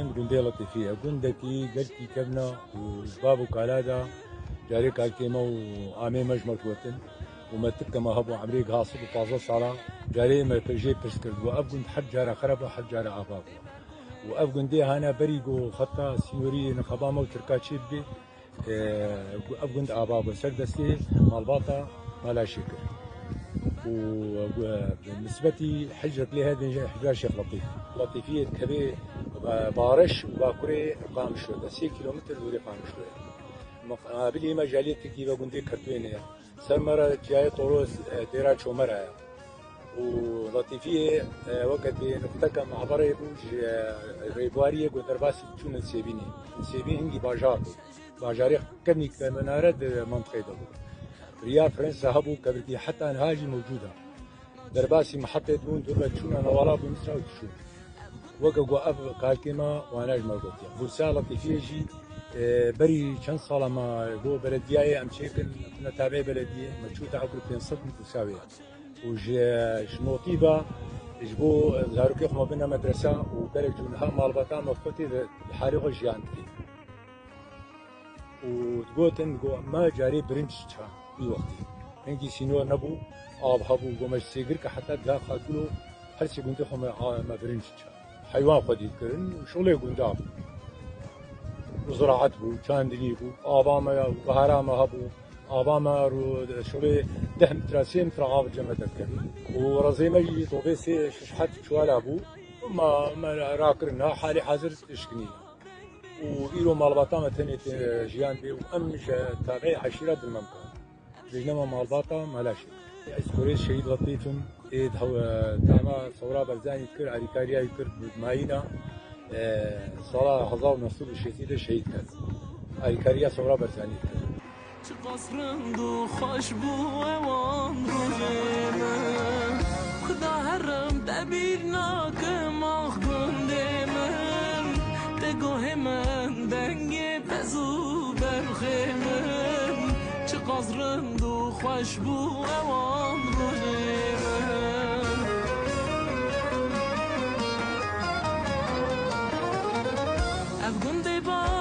گوندن گونده لطیفیه گوندکی گلکی کبنا و باب و کالادا جاری کالکیما و آمی مجمل کوتن و متبقى ما هبو عمريق هاصب وطازة صلاة جاري ما بجي برسكرد وأبقن حد جارة خرب وحد جارة عباب وأبقن دي هانا بريقو خطا سينوري نخبامة وتركاتشي بي أبقن عباب سردسي مالباطة مالا شكر وبالنسبة حجرة لي هذه حجرة شيخ لطيف لطيفية كبير بارش وباكوري قام شوية 6 كيلومتر دوري قام شوية مقابلي مجالية تكيبا قندي كرتوينية سمرة جاي طروس ديرا شومرة ولطيفية وقت نفتكر مع بري بوج ريبوارية قدرباسي تشون السيبيني هنجي باجاري كبني كمنارد منطقة دبو ريال فرنسا هبو كبرتي حتى انهاجي موجودة درباسي محطة بون دوربا تشون انا ولا بمصر وتشون وقو اب كالكيما واناج مرقوتيا بورسا لطيفية جي بري چند ساله ما بو بلدیه ام چیکن كنا تابع بلدیه مشروط عقل 500 متساويه وجنوطي با جبو زاروكي خما بنا مدرسه وبلد جونها مالبطا مفتي بحارق جيانتي وتقوتن جو ما جاري برنج تشا في وقتي انكي سينو نبو اب هبو قمش سيغر حتى دا خاطلو هر سي كنت خما ما برنج تشا حيوان خدي كرن وشغله قنداب وزراعت بو چاندنی بو آباما و بهراما هبو آباما رو شوی 10 متر 3 متر آب جمع دکر و رزیمه جی طوبه سه ششحت شوالا بو ما راكرنا حالي حاضر تشكني وإيرو مالباطا مثلا جيان بي وأمش تابعي عشيرة الممكن بينما مالباطا مالاشي اسكوريس شهيد لطيف إيد هو تاما صورا برزاني كر عريكاريا يكر بماينا صلاة هزار نصب الشهيد شهيد كان عريكاريا صورا برزاني كر قصرند و خوش بو اوان روزمه خدا هرم دبیر ناکم آخ گنده من دگاه من دنگ پزو برخه من چه قصرند و خوش بو اوان روزمه اف گنده با